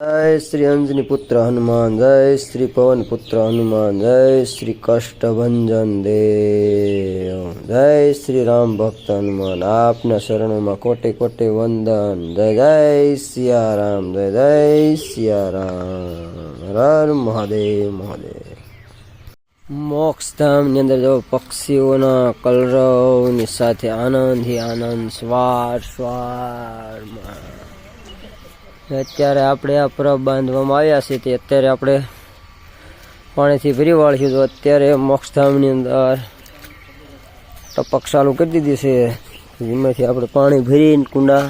जय श्री अंजनी पुत्र हनुमान, जय श्री पवन पुत्र हनुमान, जय श्री कष्टभंजन देव, जय श्री राम भक्त हनुमान। आपना शरणों में कोटि कोटि वंदन। जय जय सिया राम, जय जय सिया राम। हर हर महादेव महादेव। मोक्षधाम ની અંદર જો પક્ષીઓના કલરવની સાથે આનંદ ही આનંદ, સ્વાર સ્વારમાં। અત્યારે આપણે આ પરબ બાંધવામાં આવ્યા છે તે અત્યારે આપણે પાણીથી ભરી વાળીશું તો અત્યારે મોક્ષધામની અંદર ટપક ચાલુ કરી દીધી છે જેમાંથી આપણે પાણી ભરીને કુંડા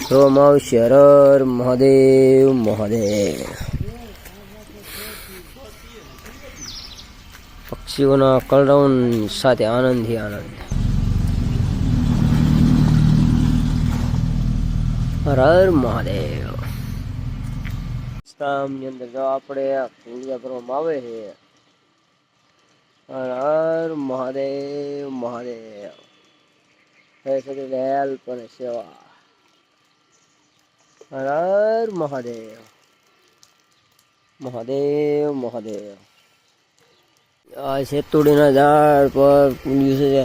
ભરવામાં આવશે। હર હર મહાદેવ મહાદેવ। પક્ષીઓના કલરવ સાથે આનંદથી આનંદ। હર હર મહાદેવ। ની અંદર જો આપણે પૂજા કરવામાં આવે છે। હર હર મહાદેવ મહાદેવ। હે સદી હેલ્પ અને સેવા। હર હર મહાદેવ મહાદેવ મહાદેવ। આ સેતુડીના ઝાડ પર પૂજ્યું છે।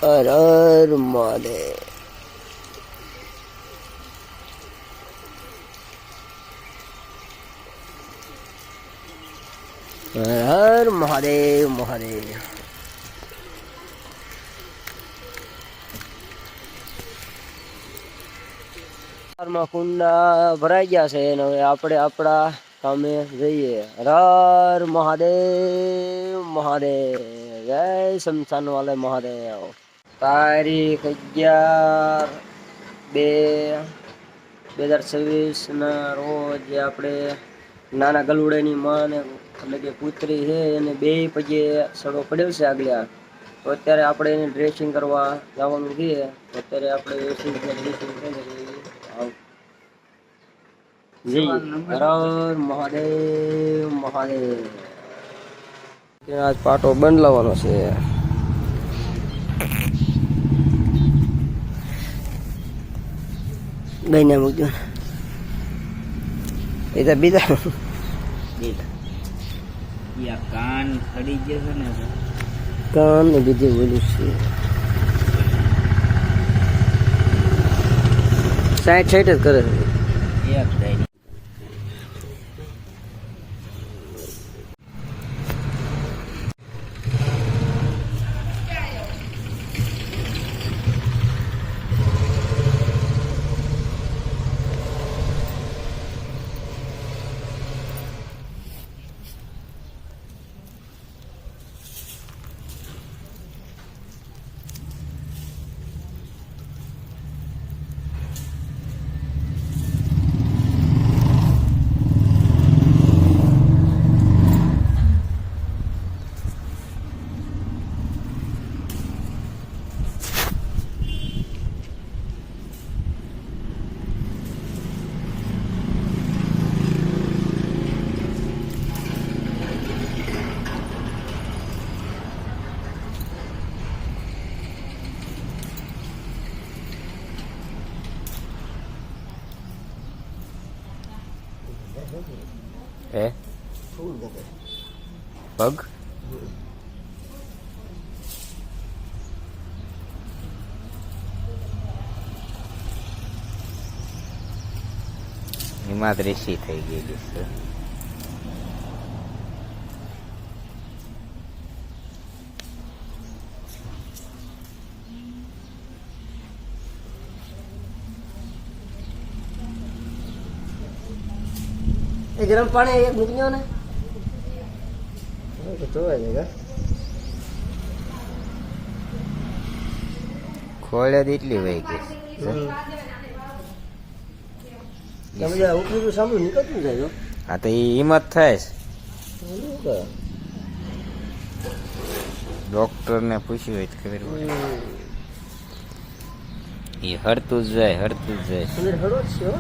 હર હર મહાદેવ। हर हर महादेव महादेव। कुंडा भराई गया है ने હવે આપણે આપણા કામે જઈએ। હર હર મહાદેવ મહાદેવ। જય શમશાન વાલે મહાદેવ। તારીખ 11/2/2026 ના રોજ આપણે નાના ગલુડાની માને એટલે કે પુત્રી છે એને બે પગે સડો પડ્યો છે આગળ, તો અત્યારે આપણે એને ડ્રેસિંગ કરવા જવાનું છે। અત્યારે આપણે ડ્રેસિંગ હર હર મહાદેવ મહાદેવ। આજ પાટો બંધ છે। બેને મૂકજો એ તો બીજા યા કાન ખડી ગયો છે ને, કાન ને બીજું બોલું છે 60 જ કરે છે। એક ડાયરી હે પગ હિમાદ રેશી થઈ ગયેલી છે। गरम पानी एक मूकियो ने तो आ जाएगा। ખોળે એટલી વહી ગઈ તમે જા ઉપરી તો સાંભળું નીકળતું જાય। હા તો એ હિંમત થાય છે। ડોક્ટર ને પૂછ્યું હોય તો ખબર પડે। એ હરતું જ જાય હરતું જ જાય। અંદર હળો જ છે।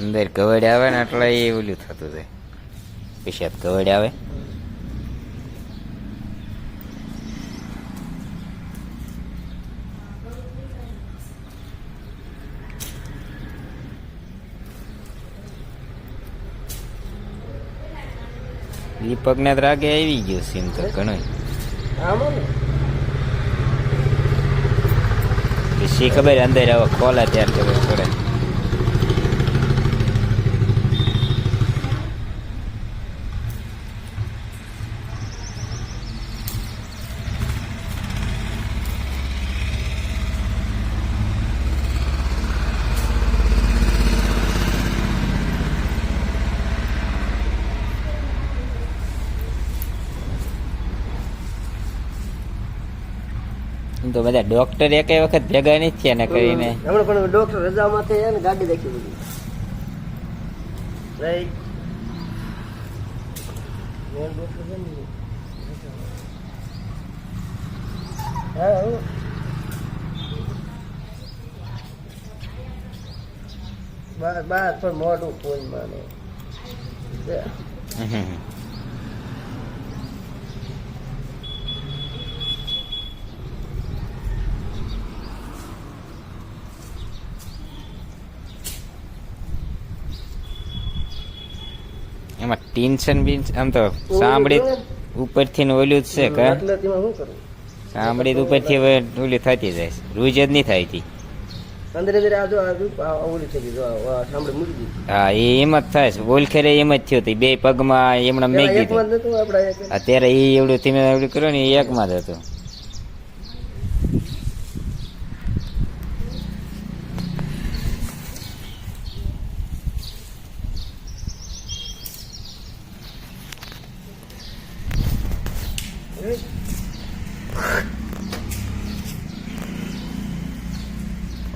અંદર કવડ આવે ને એટલે એ ઓલું થતું જાય, પેશાબ કવડ આવે દીપકને તો રાગે આવી ગયું સીમ તો ઘણું આમાં ને શી ખબર અંદર હવે ખોલે ત્યારે ખબર પડે. તો બધા ડોક્ટર એક વખત ભેગા નથી થયા ને કરીને હમણાં પણ ડોક્ટર રજામાં થઈ ને ગાડી દેખી બધી રાઈટ મેન ડોક્ટર છે ને હા બાર પણ મોઢું કોઈ માને એમાં ટેન્શન બીન આમ તો સાંભળી ઉપરથી ને ઓલું જ છે કે એટલે તેમાં શું કરું સાંભળી ઉપરથી હવે ઓલી થતી જાય છે રૂજ જ નહીં થાય તી. અંદર અંદર આજુ ઓલી થઈ ગઈ સાંભળે મૂકી દીધી હા એ એમ જ થાય છે ઓલખેરે એમ જ થયું હતું બે પગમાં એમણે મેં એકમાં કીધું જ નતું આપડા એક અત્યારે એ એવડું તમે એવડું કરો ને એ એકમાં જ હતું.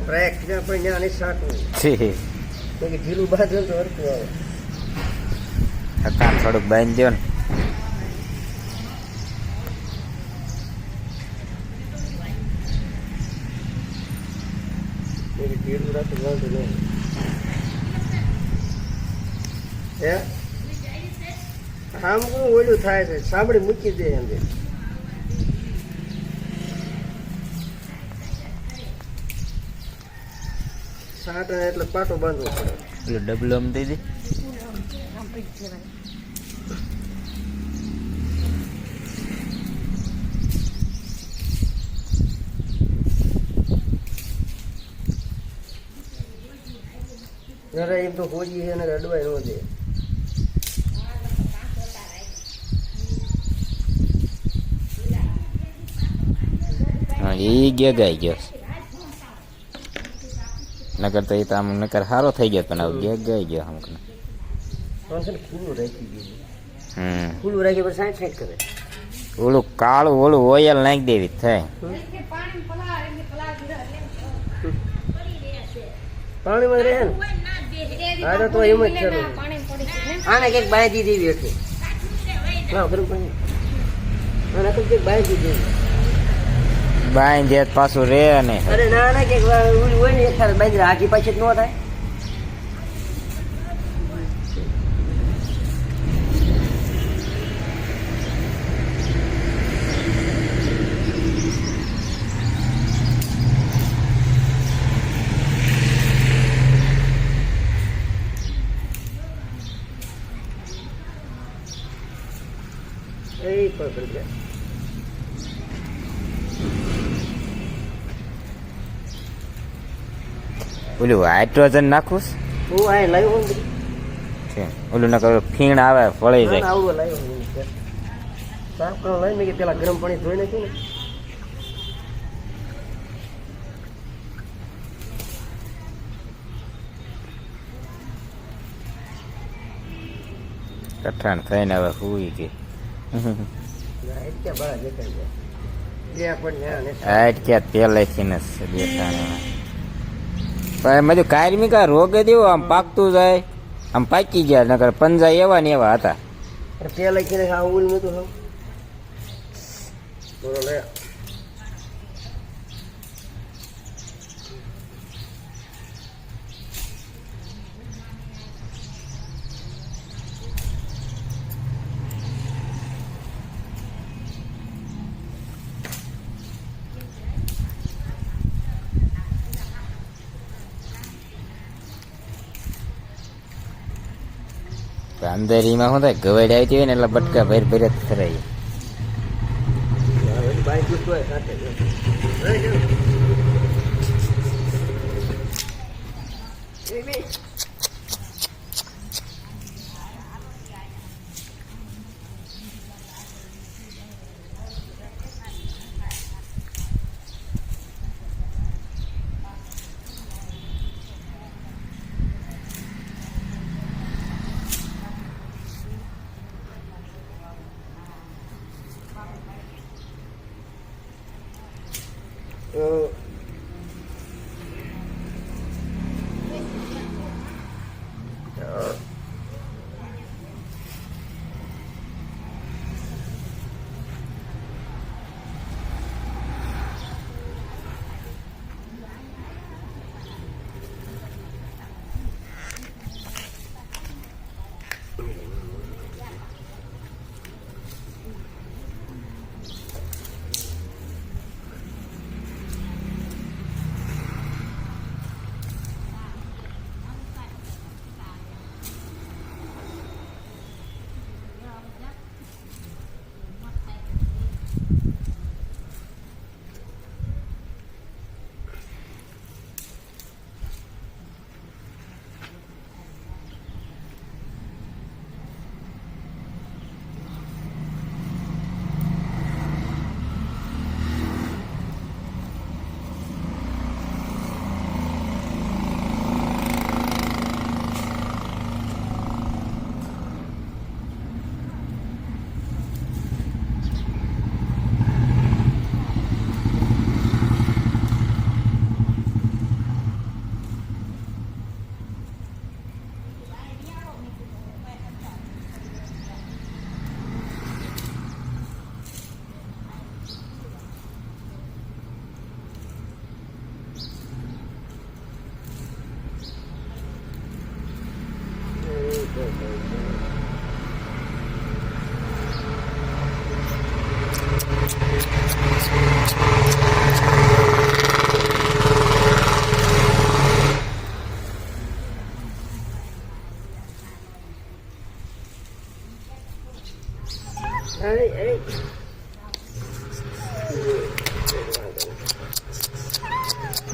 બ્રેક ત્યાં પણ ત્યાં નહીં સાટવું તો કે ઢીલું બાંધે તો હરતું આવે હતા થોડુંક બાંધી દો ને ઢીલું રાખતું વાંધો નહીં હે આમ કોણ ઓલું થાય છે સાંભળી મૂકી દે અંદર સાટ એટલે પાટો બાંધવો પડે પેલો ડબલો આમ દઈ દે અરે એમ તો હોજી છે ને અડવાય ન દે હા એ ગેગાઈ ગયો નકર તો એ તો આમ નકર સારો થઈ ગયો પણ હવે ગેગાઈ ગયો અમુક છે ને ખુલ્લું રાખી દીધું હમ ખુલ્લું રાખી પછી સાઈડ સાઈડ કરે ઓલું કાળું ઓલું ઓયલ નાખી દેવી થાય પાણીમાં રહે ને હા તો એમ જ છે આને કંઈક બાંધી દેવી એટલે હા ખરું પાણી આને કંઈક બાંધી દેવી બાંધી દે તો પાછું રે ને અરે ના ના કંઈક ઓલી હોય ને એક સાથે બાંધી આખી પાછી જ ન થાય એ પકડી લે ઓલું હાઇડ્રોજન નાખું હું આ લાવ્યો ને છે ઓલું નકર ફીણ આવે ફળી જાય આવડો લાવ્યો સાફ કરવા લઈને કે પેલા ગરમ પાણી ધોઈ નાખ્યું ને કઠણ થઈને હવે હુઈ ગઈ ક્યાં બહાર દેખાય જાય જ્યાં પણ જ્યાં હાઈટ ક્યાં પહેલેથી ને દેખાણ પણ મેં કાયમી કા રોગ દેવો આમ પાકતું જાય આમ પાકી ગયા નકર પંજા એવા ને એવા હતા પેલા કે આ ઉલ નતું હા બોલો લે અંદર એમાં શું થાય ગવાડ આવતી હોય ને એટલે બટકા ભર ભર જ થરાય. બાઈક હોય સાથે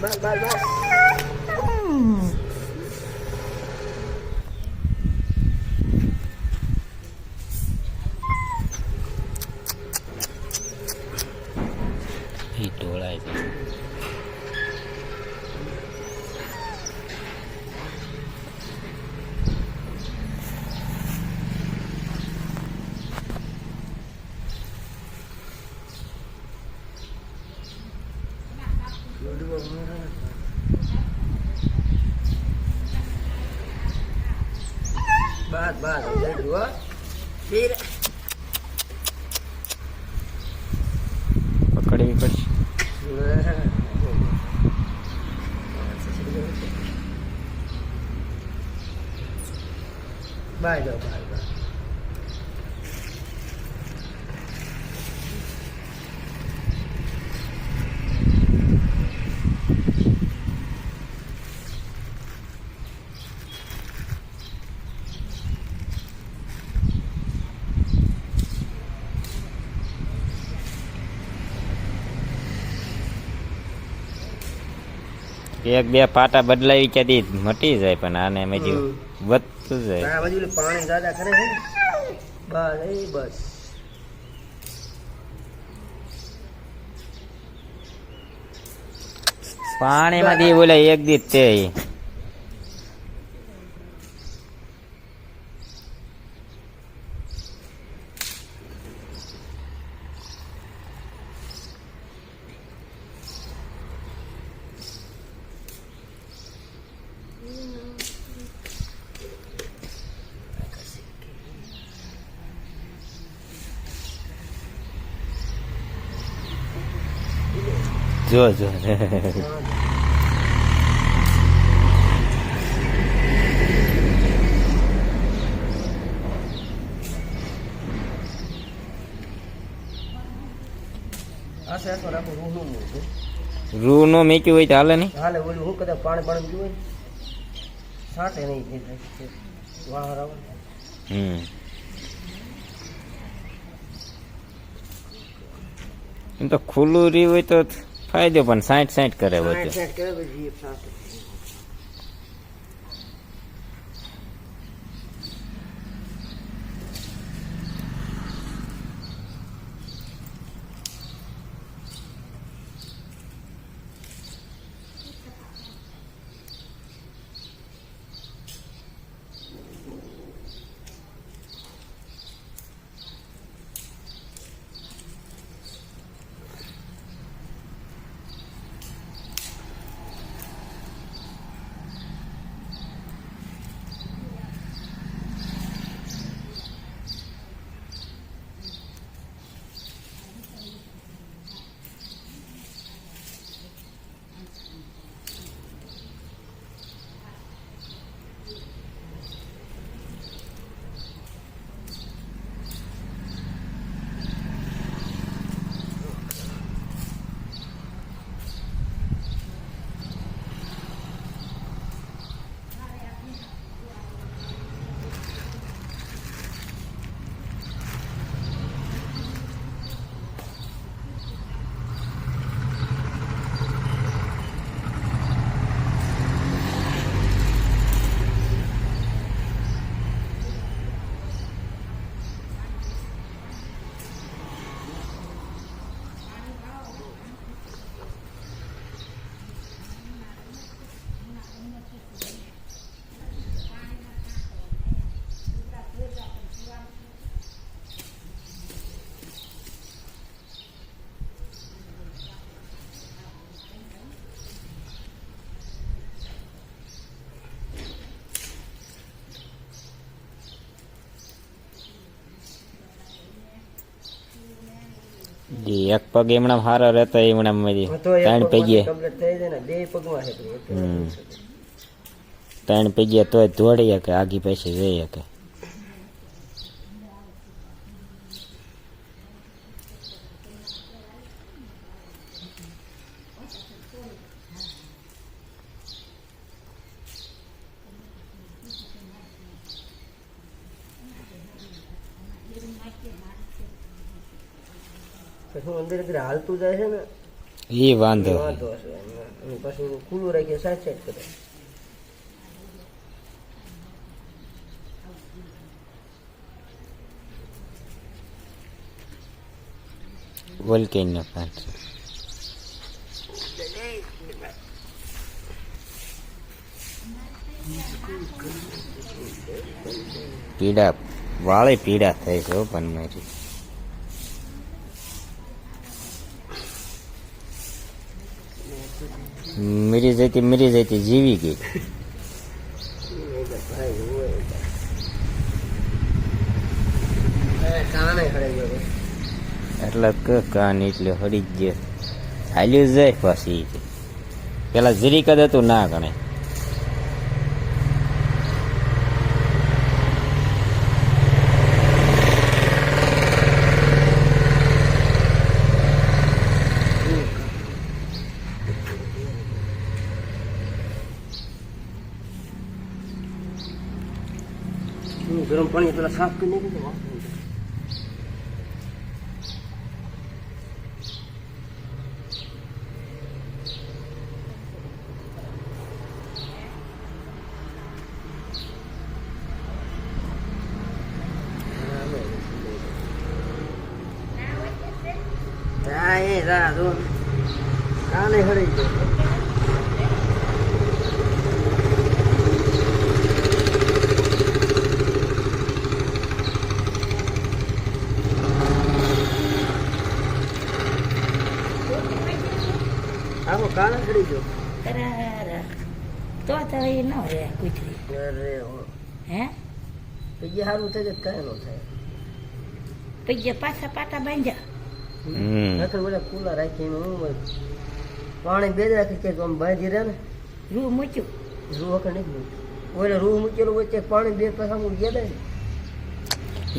બસ બસ બસ એ ઢોળાય છે. બસ બસ જુઓ ફીર પકડવી પડશે. બાય જાઓ બાય બાય એક બે પાટા બદલાવી ક્યાંથી મટી જાય પણ આને મજુ વધતું જાય. આ બાજુ પાણી દાદા કરે છે ને બસ એ બસ પાણીમાંથી બોલે એક દી તે જો જો આ સેટમાં રાખો રૂનું મૂકું રૂ નો મેક્યું હોય તો હાલે નહીં. હાલે ઓલું હું કદાચ પાણી પાણી પીવું સાટે નહીં વાહ રાવણ એમ તો ખુલ્લું રહ્યું હોય તો ફાયદો, પણ 60 કરે બધું. સેટ કરે પછી એક સાથે. એક પગ એમણા હારો રહેતો એમણા તો એક 3 પૈયે કમ્પ્લીટ થઈ જાય ને, બે પગમાં છે તો એટલું હમ. નથી થતું. 3 પૈયે તોય દોડી શકે, આગી પાછી જઈ શકે. પછી અંદર અંદર હાલતું જાય છે ને, એ વાંધો એ વાંધો હશે. અને પછી ખુલ્લું રાખીએ સાઈડ કરે. વોલ્કેન નો પાંચ પીડા વાળે પીડા થાય છે હો, પણ મારી મરી જતી જીવી ગઈ. કાને ખડાઈ ગયો એટલે કાન એટલે હળી જ ગયો, હાલ્યું જ જાય પાછી. પેલા જરીક જ હતું ના ગણે. ગરમ પાણી પેલા સાફ કરી નાખ્યું. કાને હળી ગયો. આવો કાને હળી ગયો. તો એ ન રહે કુતરી. અરે હે પૈયા સારું થાય છે કાંઈ ન થાય. પૈયા પાછા પાટા બાંધ્યા. નકર બધા ખુલ્લા રાખી એમાં હું હોય. પાણી બે જ રાખી કે આમ બાંધી રહે ને રૂ મૂક્યું. રૂ વખત નહીં ઓલે રૂ મૂકેલું વચ્ચે પાણી બે પાછા હું ગયા જાય ને.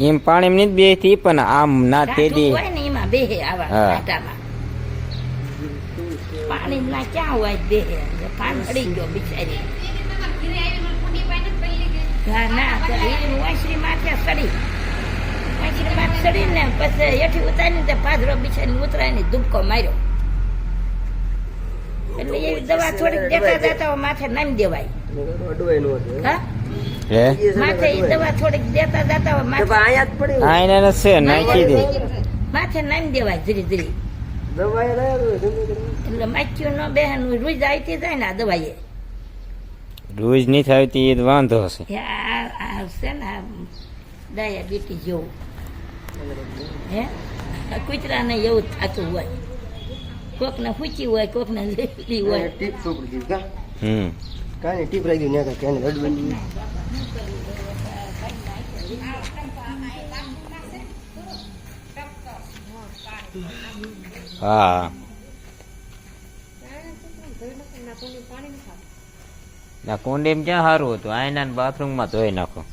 એમ પાણી નહીં બેથી, પણ આમ ના તે કાઢું દી હોય ને એમાં બેહે આવા હા. પાટામાં. પાણી ના ક્યાં હોય બેહે. પાણી ચડી ગયો બિચારી. હા ના તો એ વાંસળી માથે ચડી વાંસળી માથે ચડીને પછી એઠી ઉતારીને તે પાદરો બિછાઈને ઉતરાઈને ધૂપકો માર્યો એટલે એવી દવા થોડીક દેતા દેતા માથે નામી દેવાય અડવાય નો હતું હા હે માથે એ દવા થોડીક દેતા દેતા માથે આયા જ પડી આ એને છે નાખી દે માથે નામી દેવાય ધીરે ધીરે દવા એટલે માખ્યું ન બેહન રૂજ આવતી જાય ને આ દવાએ રોજ નહીં થતી એ તો વાંધો હશે આ છે ને આ ડાયાબિટીસ જેવું હે આ કૂતરાને એવું જ થતું હોય કોકને ફૂચી હોય કોકને લીલી હોય ટીપ છોકરી દીધી કા હમ કાંઈ ટીપ રાખી દીધી ને કાંઈ રડવાની હા ના કુંડીમ ક્યાં સારું હતું આયના બાથરૂમમાં ધોઈ નાખો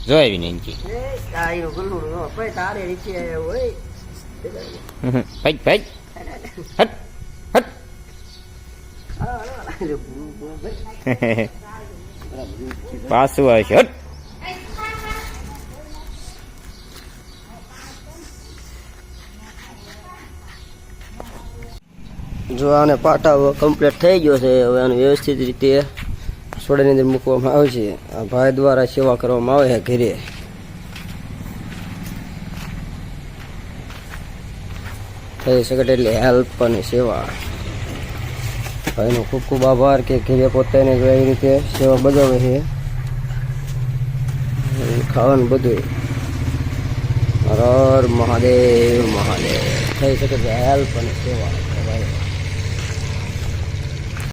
જોઈ ને એનકી આ ઈનો ગલ્લું નો પૈ તારે રીચે હોય પૈક પૈક હટ હટ પાછું આવશે હટ જો આને પાટા કમ્પ્લીટ થઈ ગયો છે હવે આને વ્યવસ્થિત રીતે સોડાની અંદર મૂકવામાં આવે છે આ ભાઈ દ્વારા સેવા કરવામાં આવે છે ઘરે થઈ શકે એટલે હેલ્પ અને સેવા ભાઈનો ખૂબ ખૂબ આભાર કે ઘરે પોતાને એવી રીતે સેવા બજાવે છે ખાવાનું બધું હર હર મહાદેવ મહાદેવ થઈ શકે છે હેલ્પ અને સેવા